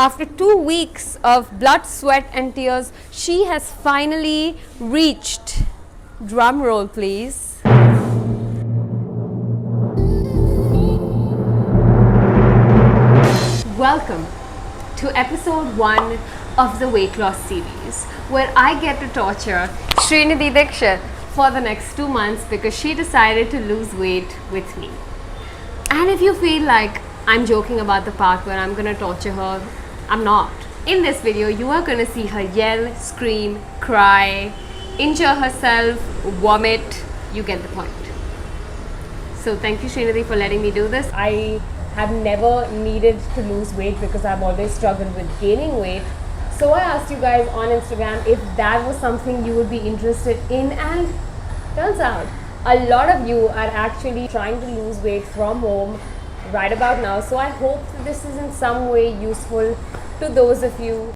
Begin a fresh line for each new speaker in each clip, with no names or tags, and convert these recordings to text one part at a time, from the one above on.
After 2 weeks of blood, sweat and tears, she has finally reached, drum roll please, welcome to episode 1 of the weight loss series, where I get to torture Srinidhi Dikshit for the next 2 months because she decided to lose weight with me. And if you feel like I'm joking about the part where I'm gonna torture her, I'm not. In this video, you are gonna see her yell, scream, cry, injure herself, vomit. You get the point. So thank you, Srinidhi, for letting me do this. I have never needed to lose weight because I've always struggled with gaining weight. So I asked you guys on Instagram if that was something you would be interested in, and turns out a lot of you are actually trying to lose weight from home right about now. So I hope that this is in some way useful to those of you.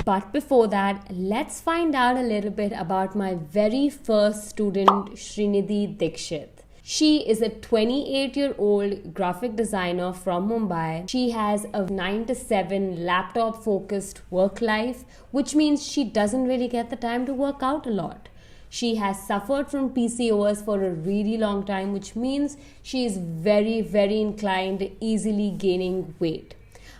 But before that, let's find out a little bit about my very first student, Srinidhi Dikshit. She is a 28-year-old graphic designer from Mumbai. She has a 9 to 7 laptop focused work life, which means she doesn't really get the time to work out a lot. She has suffered from PCOS for a really long time, which means she is very, very inclined easily gaining weight.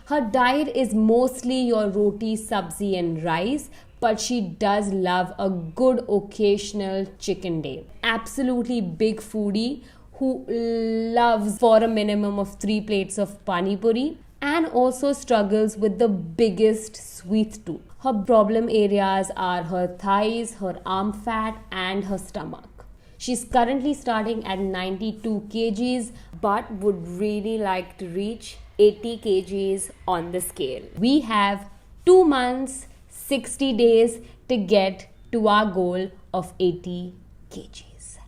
Her diet is mostly your roti, sabzi and rice, but she does love a good occasional chicken day. Absolutely big foodie who loves for a minimum of 3 plates of pani puri and also struggles with the biggest sweet tooth. Her problem areas are her thighs, her arm fat and her stomach. She's currently starting at 92 kgs but would really like to reach 80 kgs on the scale. We have 2 months, 60 days to get to our goal of 80 kgs.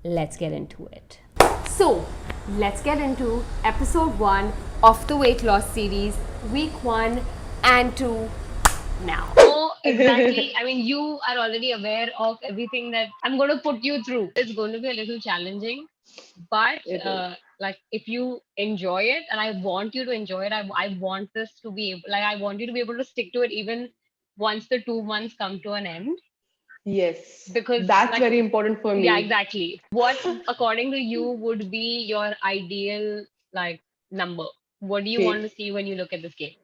Let's get into it. So, let's get into episode 1 of the weight loss series, week 1 and 2 now.
Oh, exactly. I mean, you are already aware of everything that I'm going to put you through. It's going to be a little challenging, but like if you enjoy it, and I want you to enjoy it, I want this to be I want you to be able to stick to it even once the 2 months come to an end.
Yes,
Because
that's very important for
yeah,
me.
exactly. What according to you would be your ideal number? What do you want to
Okay,
see when you look at the scale?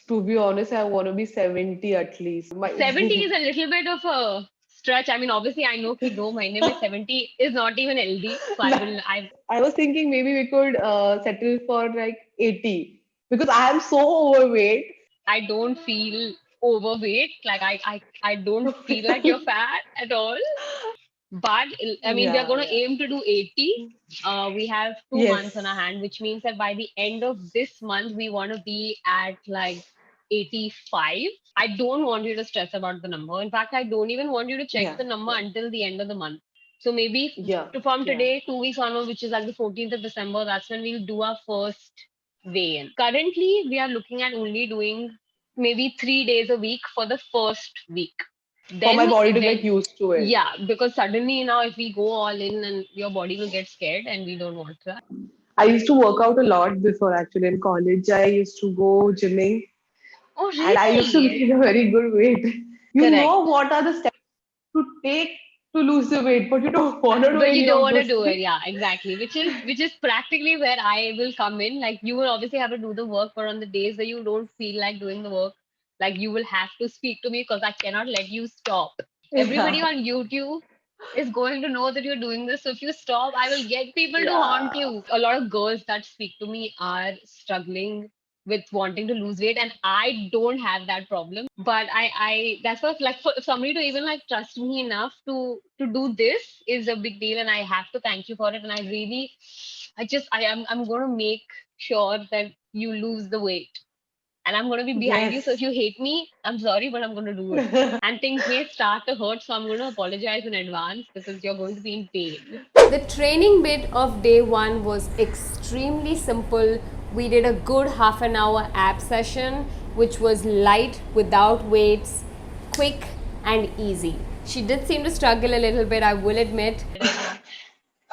to be honest, I want to be 70 at least.
70 is a little bit of a stretch. I mean, obviously, I know कि 2 महीने में 70 is not even healthy. So
I was thinking maybe we could settle for like 80 because I am so overweight.
I don't feel overweight. I don't feel like you're fat at all. But I mean, we are
Yeah,
going to
yeah.
aim to do 80. We have 2 months on our
Yes.
hand, which means that by the end of this month, we want to be at like 85. I don't want you to stress about the number. In fact, I don't even want you to check
Yeah,
the number
yeah,
until the end of the month. So maybe
yeah,
from
yeah.
today, 2 weeks onward, which is like the 14th of December, that's when we'll do our first weigh in. Currently, we are looking at only doing maybe 3 days a week for the first week.
For my
Then
body to get
event
used to it.
yeah, because suddenly now if we go all in and your body will get scared and we don't want that.
I used to work out a lot before actually in college. I used to go gymming
Oh,
and I used to
really?
gain a very good weight. You
Correct.
know what are the steps to take to lose the weight, but you don't want to do
But you
any
don't
of
want to
those
do it.
things.
Yeah, exactly. Which is practically where I will come in. Like you will obviously have to do the work, but on the days where you don't feel like doing the work, like you will have to speak to me because I cannot let you stop. Everybody
Yeah,
on YouTube is going to know that you're doing this. So if you stop, I will get people to haunt
yeah,
you. A lot of girls that speak to me are struggling with wanting to lose weight, and I don't have that problem. But I that's what like for somebody to even like trust me enough to do this is a big deal, and I have to thank you for it. And I really, I'm going to make sure that you lose the weight, and I'm going to be behind you. So if
yes.
you hate me, I'm sorry, but I'm going to do it. And things may start to hurt, so I'm going to apologize in advance because you're going to be in pain.
The training bit of day 1 was extremely simple. We did a good half an hour ab session, which was light, without weights, quick and easy. She did seem to struggle a little bit, I will admit.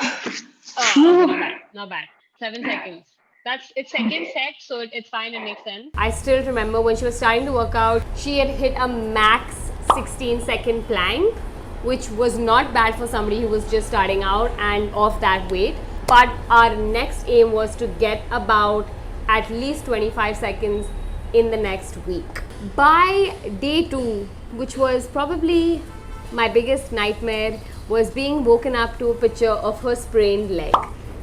Oh, okay, not bad, not bad. 7 seconds. it's second set, so it's fine. It makes sense.
I still remember when she was starting to work out, she had hit a max 16-second plank, which was not bad for somebody who was just starting out and of that weight. But our next aim was to get about at least 25 seconds in the next week. By day 2, which was probably my biggest nightmare, was being woken up to a picture of her sprained leg.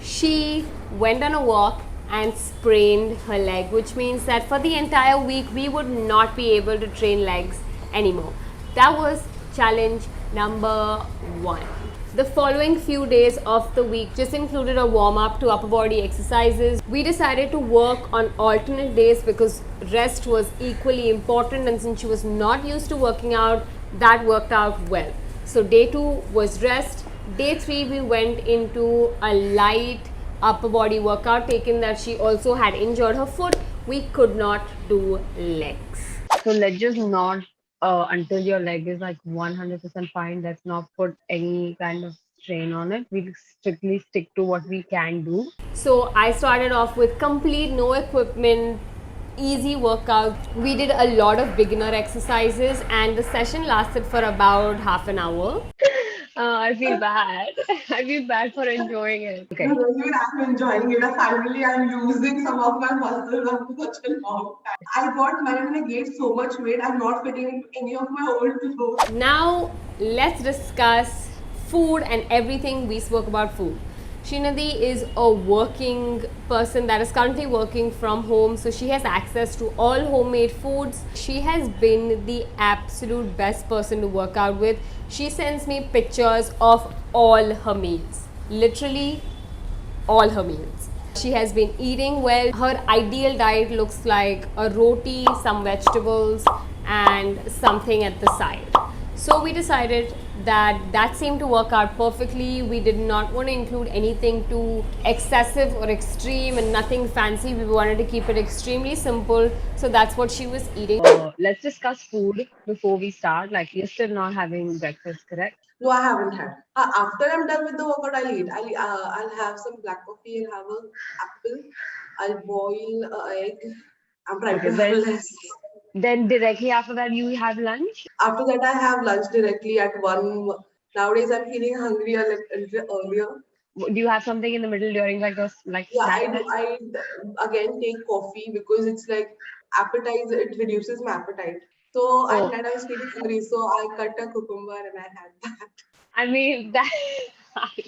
She went on a walk and sprained her leg, which means that for the entire week we would not be able to train legs anymore. That was challenge number 1. The following few days of the week just included a warm-up to upper body exercises. We decided to work on alternate days because rest was equally important, and since she was not used to working out, that worked out well. So day 2 was rest. Day 3 we went into a light upper body workout, taken that she also had injured her foot. We could not do legs.
So let's just not until your leg is like 100% fine. Let's not put any kind of strain on it. We strictly stick to what we can do.
So I started off with complete no equipment, easy workout. We did a lot of beginner exercises and the session lasted for about half an hour.
I feel bad. I feel bad for enjoying it. Okay.
No, even I'm enjoying it. Finally, I'm losing some of my muscles after such a long time. I got married and I gained so much weight. I'm not fitting into any of my old clothes.
Now let's discuss food and everything we spoke about food. Srinidhi is a working person that is currently working from home, so she has access to all homemade foods. She has been the absolute best person to work out with. She sends me pictures of all her meals, literally all her meals. She has been eating well. Her ideal diet looks like a roti, some vegetables, and something at the side. So we decided that seemed to work out perfectly. We did not want to include anything too excessive or extreme and nothing fancy. We wanted to keep it extremely simple. So that's what she was eating.
Let's discuss food before we start. Like, you're still not having breakfast, correct?
No, I haven't had. After I'm done with the workout, I'll eat. I'll have some black coffee. I'll have an apple. I'll boil an egg. I'm trying to have less.
Then directly after that, you have lunch?
After that, I have lunch directly at 1. Nowadays, I'm feeling hungry a little earlier.
Do you have something in the middle during like those like
Yeah,
snack
I
time?
do. I again take coffee because it's like appetizer. It reduces my appetite. So at night I was feeling hungry, so I cut a cucumber and I had that.
I mean, that I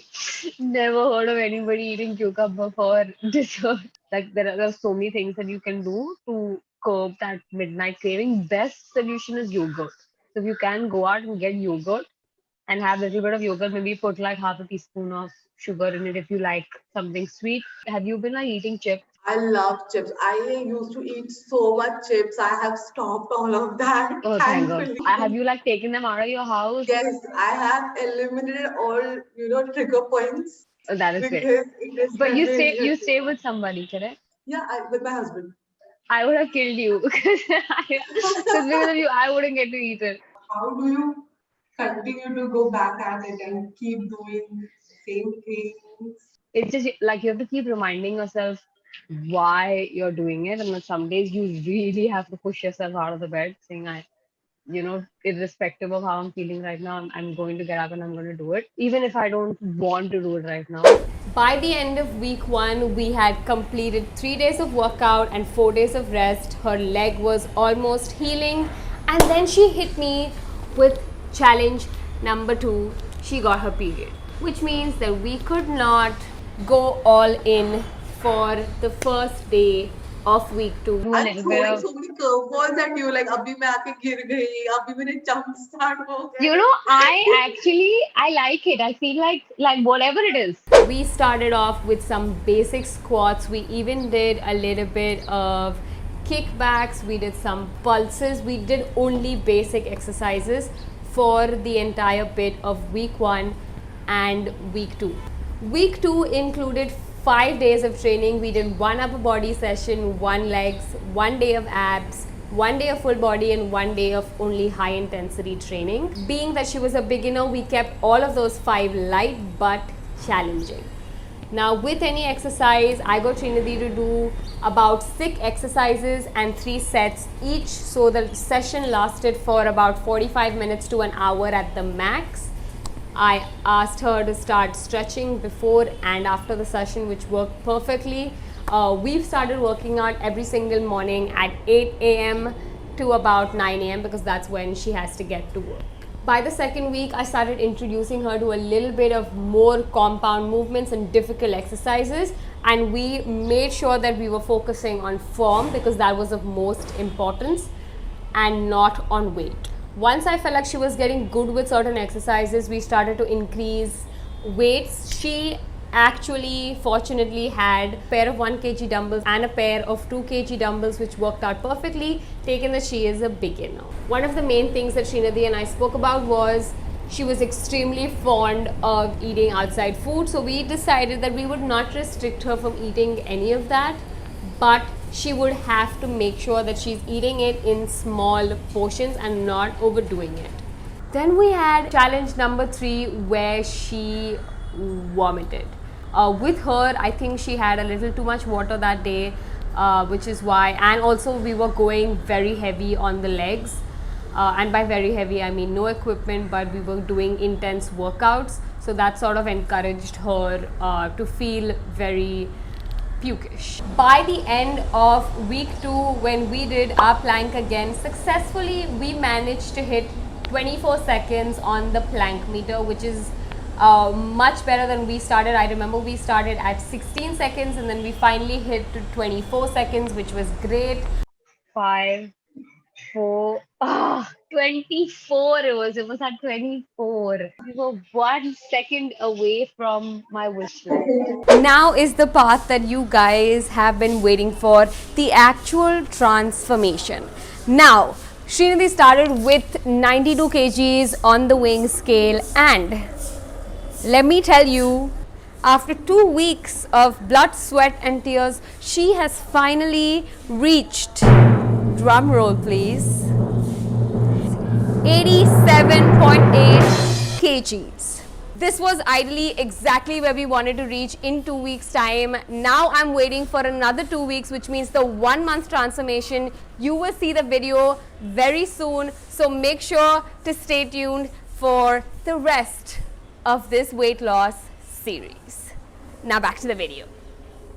never heard of anybody eating cucumber for dessert. Like there are so many things that you can do to curb that midnight craving. Best solution is yogurt. So if you can go out and get yogurt and have a little bit of yogurt, maybe put like half a teaspoon of sugar in it if you like something sweet. Have you been like eating chips?
I love chips. I used to eat so much chips. I have stopped all of that.
Oh, thank God.
Thankfully.
Have you like taken them out of your house?
Yes, I have eliminated all trigger points
Oh, that is great.
because it is.
But you
very
stay with somebody, correct?
Yeah, with my husband.
I would have killed you because because of you, I wouldn't get to eat it.
How do you continue to go back at it and keep doing same things?
It's just like you have to keep reminding yourself why you're doing it, and then some days you really have to push yourself out of the bed, saying, irrespective of how I'm feeling right now, I'm going to get up and I'm going to do it, even if I don't want to do it right now.
By the end of week 1, we had completed 3 days of workout and 4 days of rest. Her leg was almost healing, and then she hit me with challenge number 2. She got her period, which means that we could not go all in for the first day of week 2.
I'm throwing so many curveballs at you, like abhi main aake gir gayi, abhi mere jump start ho gaya.
I like it. I feel like whatever it is.
We started off with some basic squats. We even did a little bit of kickbacks. We did some pulses. We did only basic exercises for the entire bit of week 1 and week 2. Week 2 included 5 days of training. We did 1 upper body session, 1 legs, 1 day of abs, 1 day of full body, and 1 day of only high intensity training. Being that she was a beginner, we kept all of those 5 light but challenging. Now with any exercise, I got Srinidhi to do about 6 exercises and 3 sets each. So the session lasted for about 45 minutes to an hour at the max. I asked her to start stretching before and after the session, which worked perfectly. We've started working out every single morning at 8 a.m. to about 9 a.m. because that's when she has to get to work. By the second week, I started introducing her to a little bit of more compound movements and difficult exercises, and we made sure that we were focusing on form because that was of most importance and not on weight. Once I felt like she was getting good with certain exercises, we started to increase weights. She actually fortunately had a pair of 1 kg dumbbells and a pair of 2 kg dumbbells, which worked out perfectly, taken that she is a beginner. One of the main things that Srinidhi and I spoke about was she was extremely fond of eating outside food, so we decided that we would not restrict her from eating any of that, but she would have to make sure that she's eating it in small portions and not overdoing it. Then we had challenge number 3 where she vomited. With her, I think she had a little too much water that day, which is why, and also we were going very heavy on the legs, and by very heavy I mean no equipment, but we were doing intense workouts, so that sort of encouraged her to feel very pukish. By the end of week 2, when we did our plank again successfully, we managed to hit 24 seconds on the plank meter, which is much better than we started. I remember we started at 16 seconds and then we finally hit to 24 seconds, which was great.
5, 4, 24 it was at 24. We were 1 second away from my wish list.
Now is the part that you guys have been waiting for, the actual transformation. Now, Srinidhi started with 92 kgs on the weighing scale, and let me tell you, after 2 weeks of blood, sweat and tears, she has finally reached, drum roll please, 87.8 kgs. This was ideally exactly where we wanted to reach in 2 weeks time. Now I'm waiting for another 2 weeks, which means the 1 month transformation. You will see the video very soon, so make sure to stay tuned for the rest of this weight loss series. Now back to the video.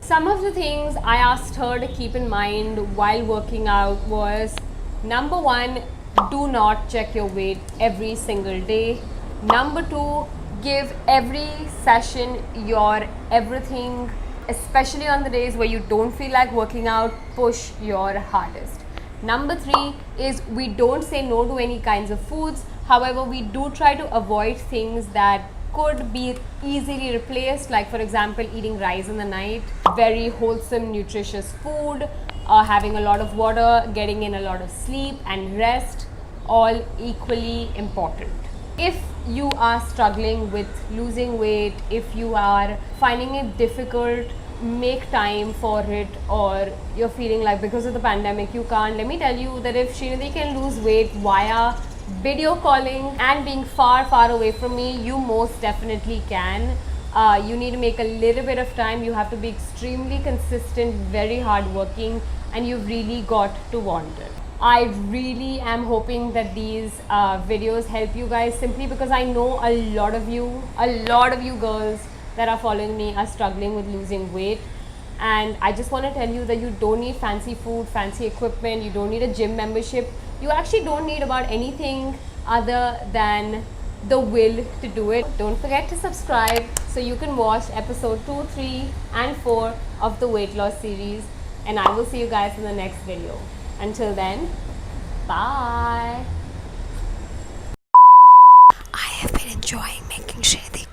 Some of the things I asked her to keep in mind while working out was, number 1, do not check your weight every single day. Number 2, give every session your everything, especially on the days where you don't feel like working out, push your hardest. Number 3 is we don't say no to any kinds of foods. However, we do try to avoid things that could be easily replaced, like for example eating rice in the night. Very wholesome, nutritious food, having a lot of water, getting in a lot of sleep and rest, all equally important. If you are struggling with losing weight, if you are finding it difficult, make time for it, or you're feeling like because of the pandemic you can't, let me tell you that if Srinidhi can lose weight via video calling and being far away from me, you most definitely can. You need to make a little bit of time. You have to be extremely consistent, very hardworking, and you've really got to want it. I really am hoping that these videos help you guys, simply because I know a lot of you girls that are following me are struggling with losing weight. And I just want to tell you that you don't need fancy food, fancy equipment, you don't need a gym membership. You actually don't need about anything other than the will to do it. Don't forget to subscribe so you can watch episode 2, 3 and 4 of the weight loss series, and I will see you guys in the next video. Until then, bye.
I have been enjoying making Srinidhi